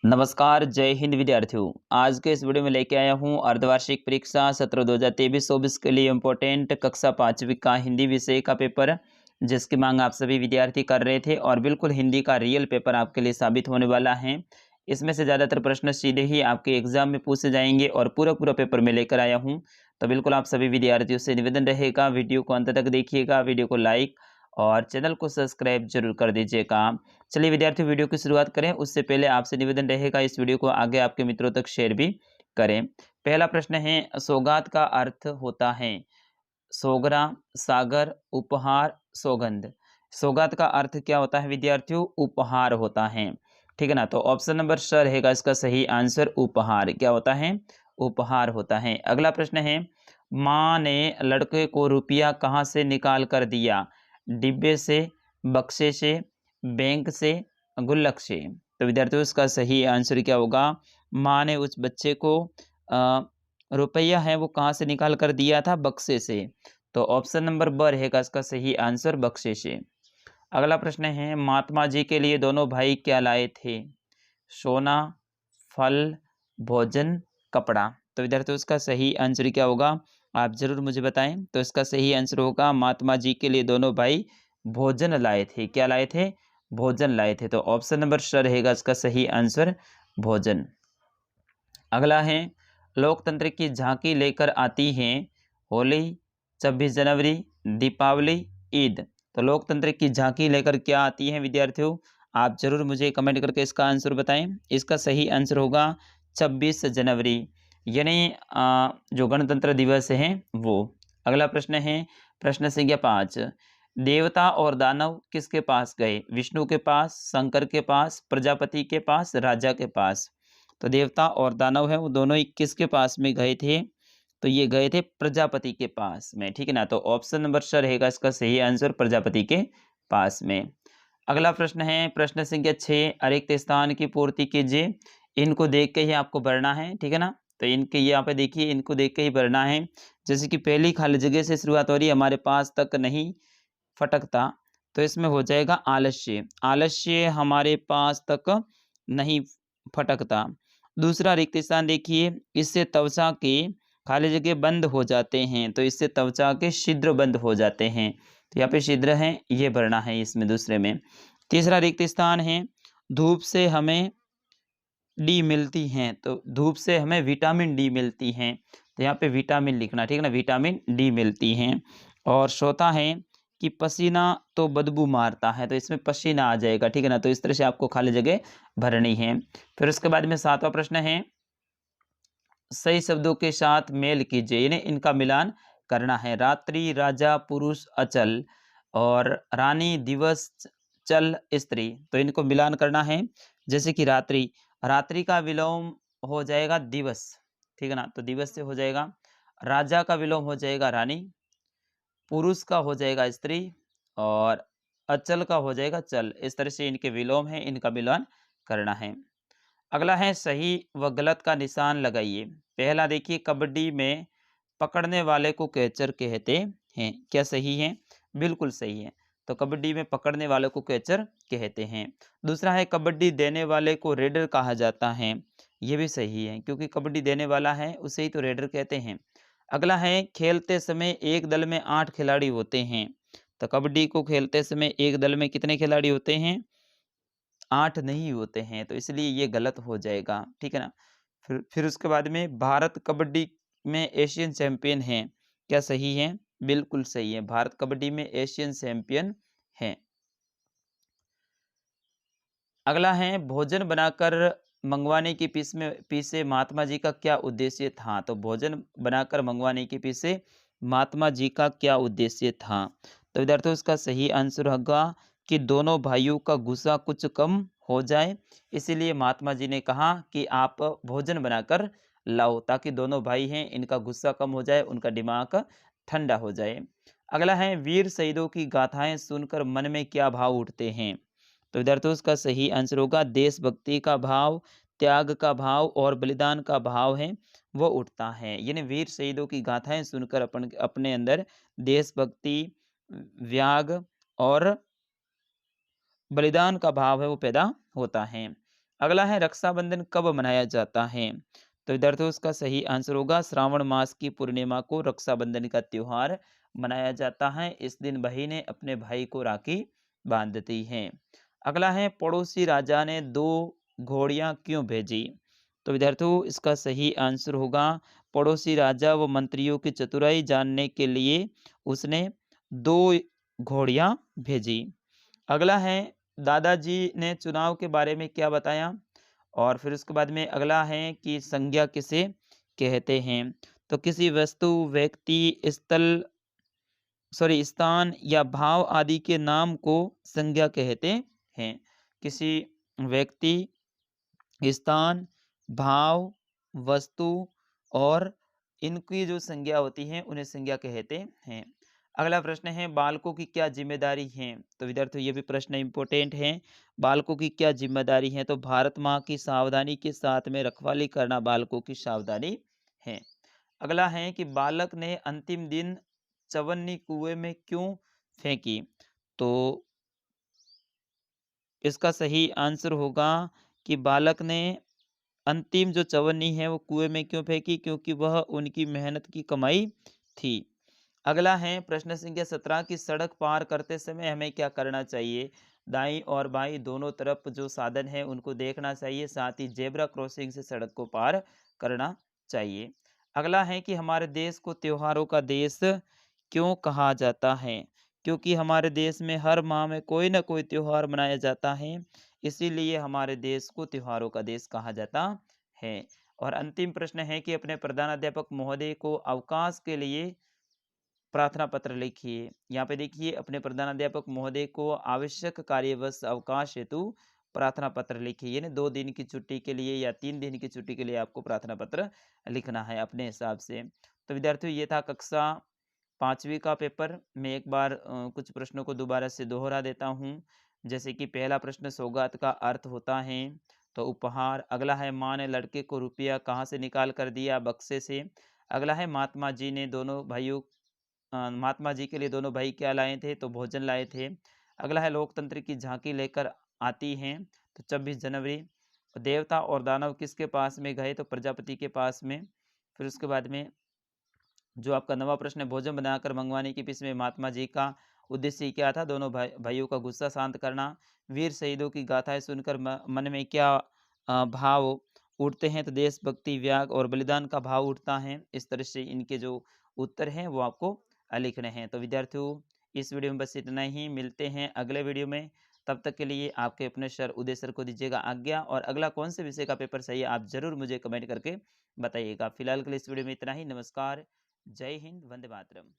नमस्कार, जय हिंद विद्यार्थियों। आज के इस वीडियो में लेके आया हूँ अर्धवार्षिक परीक्षा सत्र 2023-24 के लिए इम्पोर्टेंट कक्षा 5वीं का हिंदी विषय का पेपर, जिसकी मांग आप सभी विद्यार्थी कर रहे थे और बिल्कुल हिंदी का रियल पेपर आपके लिए साबित होने वाला है। इसमें से ज़्यादातर प्रश्न सीधे ही आपके एग्जाम में पूछे जाएंगे और पूरा पेपर में लेकर आया हूँ। तो बिल्कुल आप सभी विद्यार्थियों से निवेदन रहेगा, वीडियो को अंत तक देखिएगा, वीडियो को लाइक और चैनल को सब्सक्राइब जरूर कर दीजिएगा। चलिए विद्यार्थी, वीडियो की शुरुआत करें उससे पहले आपसे निवेदन रहेगा इस वीडियो को आगे आपके मित्रों तक शेयर भी करें। पहला प्रश्न है, सौगात का अर्थ होता है सोगरा, सागर, उपहार, सौगंध। सौगात का अर्थ क्या होता है विद्यार्थियों? उपहार होता है। ठीक है ना। तो ऑप्शन नंबर स रहेगा इसका सही आंसर, उपहार। क्या होता है? उपहार होता है। अगला प्रश्न है, माँ ने लड़के को रुपया कहाँ से निकाल कर दिया? डिब्बे से, बक्से से, बैंक से, गुल्लक से। तो विद्यार्थियों इसका सही आंसर क्या होगा? माँ ने उस बच्चे को रुपया है वो कहाँ से निकाल कर दिया था? बक्से से। तो ऑप्शन नंबर ब रहेगा इसका सही आंसर, बक्से से। अगला प्रश्न है, महात्मा जी के लिए दोनों भाई क्या लाए थे? सोना, फल, भोजन, कपड़ा। तो विद्यार्थियों इसका सही आंसर क्या होगा? आप जरूर मुझे बताएं। तो इसका सही आंसर होगा, महात्मा जी के लिए दोनों भाई भोजन लाए थे। क्या लाए थे? भोजन लाए थे। तो ऑप्शन नंबर स रहेगा इसका सही आंसर, भोजन। अगला है, लोकतंत्र की झांकी लेकर आती हैं होली, 26 जनवरी, दीपावली, ईद। तो लोकतंत्र की झांकी लेकर क्या आती है विद्यार्थियों? आप जरूर मुझे कमेंट करके इसका आंसर बताएं। इसका सही आंसर होगा 26 जनवरी, यानी जो गणतंत्र दिवस है वो। अगला प्रश्न है, प्रश्न संख्या 5, देवता और दानव किसके पास गए? विष्णु के पास, शंकर के पास, प्रजापति के पास, राजा के पास। तो देवता और दानव है वो दोनों ही किसके पास में गए थे? तो ये गए थे प्रजापति के पास में। ठीक है ना। तो ऑप्शन नंबर स रहेगा इसका सही आंसर, प्रजापति के पास में। अगला प्रश्न है, प्रश्न संख्या 6, अरिक्त स्थान की पूर्ति कीजिए। इनको देख के ही आपको भरना है। ठीक है ना। तो इनके यहाँ पे देखिए, इनको देख के ही भरना है। जैसे कि पहली खाली जगह से शुरुआत हो रही है, हमारे पास तक नहीं फटकता, तो इसमें हो जाएगा आलस्य। आलस्य हमारे पास तक नहीं फटकता। दूसरा रिक्त स्थान देखिए, इससे त्वचा के खाली जगह बंद हो जाते हैं, तो इससे त्वचा के छिद्र बंद हो जाते हैं। तो यहाँ पे छिद्र हैं, ये भरना है इसमें दूसरे में। तीसरा रिक्त स्थान है, धूप से हमें डी मिलती हैं, तो धूप से हमें विटामिन डी मिलती हैं, तो यहाँ पे विटामिन लिखना। ठीक है ना, विटामिन डी मिलती हैं। और चौथा है कि पसीना तो बदबू मारता है, तो इसमें पसीना आ जाएगा। ठीक है ना। तो इस तरह से आपको खाली जगह भरनी है। फिर उसके बाद में 7वां प्रश्न है, सही शब्दों के साथ मेल कीजिए, यानी इनका मिलान करना है। रात्रि, राजा, पुरुष, अचल, और रानी, दिवस, चल, स्त्री। तो इनको मिलान करना है। जैसे कि रात्रि, रात्रि का विलोम हो जाएगा दिवस। ठीक है ना। तो दिवस से हो जाएगा। राजा का विलोम हो जाएगा रानी, पुरुष का हो जाएगा स्त्री, और अचल का हो जाएगा चल। इस तरह से इनके विलोम है, इनका मिलान करना है। अगला है, सही व गलत का निशान लगाइए। पहला देखिए, कबड्डी में पकड़ने वाले को कैचर कहते हैं। क्या सही है? बिल्कुल सही है। तो कबड्डी में पकड़ने वाले को कैचर कहते हैं। दूसरा है, कबड्डी देने वाले को रेडर कहा जाता है। ये भी सही है, क्योंकि कबड्डी देने वाला है उसे ही तो रेडर कहते हैं। अगला है, खेलते समय एक दल में 8 खिलाड़ी होते हैं। तो कबड्डी को खेलते समय एक दल में कितने खिलाड़ी होते हैं? 8 नहीं होते हैं, तो इसलिए ये गलत हो जाएगा। ठीक है ना। फिर उसके बाद में, भारत कबड्डी में एशियन चैंपियन है। क्या सही है? बिल्कुल सही है, भारत कबड्डी में एशियन चैंपियन है। अगला है, भोजन बनाकर मंगवाने के पीछे महात्मा जी का क्या उद्देश्य था? तो भोजन बनाकर मंगवाने के पीछे महात्मा जी का क्या उद्देश्य था? तो विद्यार्थियों इसका सही आंसर होगा कि दोनों भाइयों का गुस्सा कुछ कम हो जाए, इसीलिए महात्मा जी ने कहा कि आप भोजन बनाकर लाओ, ताकि दोनों भाई हैं इनका गुस्सा कम हो जाए, उनका दिमाग ठंडा हो जाए। अगला है, वीर शहीदों की गाथाएं सुनकर मन में क्या भाव उठते हैं? तो विद्यार्थियों इसका सही आंसर होगा, देशभक्ति का भाव, त्याग का भाव और बलिदान का भाव है वो उठता है। यानी वीर शहीदों की गाथाएं सुनकर अपने अंदर देशभक्ति, त्याग और बलिदान का भाव है वो पैदा होता है। अगला है रक्षाबंधन कब मनाया जाता है? तो विद्यार्थियों इसका सही आंसर होगा श्रावण मास की पूर्णिमा को रक्षाबंधन का त्योहार मनाया जाता है। इस दिन बहिनें अपने भाई को राखी बांधती हैं। अगला है पड़ोसी राजा ने 2 घोड़ियां क्यों भेजी? तो विद्यार्थियों इसका सही आंसर होगा पड़ोसी राजा व मंत्रियों की चतुराई जानने के लिए उसने 2 घोड़ियां भेजी। अगला है दादाजी ने चुनाव के बारे में क्या बताया? और फिर उसके बाद में अगला है कि संज्ञा किसे कहते हैं? तो किसी वस्तु, व्यक्ति, स्थान या भाव आदि के नाम को संज्ञा कहते हैं। किसी व्यक्ति, स्थान, भाव, वस्तु और इनकी जो संज्ञा होती है उन्हें संज्ञा कहते हैं। अगला प्रश्न है बालकों की क्या जिम्मेदारी है? तो विद्यार्थियों ये भी प्रश्न इंपॉर्टेंट है। बालकों की क्या जिम्मेदारी है? तो भारत माँ की सावधानी के साथ में रखवाली करना बालकों की सावधानी है। अगला है कि बालक ने अंतिम दिन चवन्नी कुएं में क्यों फेंकी? तो इसका सही आंसर होगा कि बालक ने अंतिम जो चवन्नी है वो कुएं में क्यों फेंकी? क्योंकि वह उनकी मेहनत की कमाई थी। अगला है प्रश्न संख्या 17 की सड़क पार करते समय हमें क्या करना चाहिए? दाईं और बाईं दोनों तरफ जो साधन है उनको देखना चाहिए, साथ ही जेब्रा क्रॉसिंग से सड़क को पार करना चाहिए। अगला है कि हमारे देश को त्योहारों का देश क्यों कहा जाता है? क्योंकि हमारे देश में हर माह में कोई ना कोई त्योहार मनाया जाता है, इसीलिए हमारे देश को त्योहारों का देश कहा जाता है। और अंतिम प्रश्न है कि अपने प्रधानाध्यापक महोदय को अवकाश के लिए प्रार्थना पत्र लिखिए। यहाँ पे देखिए अपने प्रधानाध्यापक महोदय को आवश्यक कार्यवश अवकाश हेतु प्रार्थना पत्र लिखिए। यानी 2 दिन की छुट्टी के लिए या 3 दिन की छुट्टी के लिए आपको प्रार्थना पत्र लिखना है अपने हिसाब से। तो विद्यार्थियों ये था कक्षा 5वीं का पेपर। मैं एक बार कुछ प्रश्नों को दोबारा से दोहरा देता हूँ। जैसे कि पहला प्रश्न सौगात का अर्थ होता है तो उपहार। अगला है माँ ने लड़के को रुपया कहाँ से निकाल कर दिया? बक्से से। अगला है महात्मा जी के लिए दोनों भाई क्या लाए थे? तो भोजन लाए थे। अगला है लोकतंत्र की झांकी लेकर आती हैं तो 26 जनवरी। देवता और दानव किसके पास में गए? तो प्रजापति के पास में। फिर उसके बाद में जो आपका नवा प्रश्न है भोजन बनाकर मंगवाने के पीछे में महात्मा जी का उद्देश्य क्या था? दोनों भाइयों का गुस्सा शांत करना। वीर शहीदों की गाथाएं सुनकर मन में क्या भाव उठते हैं? तो देशभक्ति, त्याग और बलिदान का भाव उठता है। इस तरह से इनके जो उत्तर हैं वो आपको लिखने हैं। तो विद्यार्थियों इस वीडियो में बस इतना ही। मिलते हैं अगले वीडियो में। तब तक के लिए आपके अपने सर उदय सर को दीजिएगा आज्ञा। और अगला कौन से विषय का पेपर सही है आप जरूर मुझे कमेंट करके बताइएगा। फिलहाल के लिए इस वीडियो में इतना ही। नमस्कार, जय हिंद, वंदे मातरम।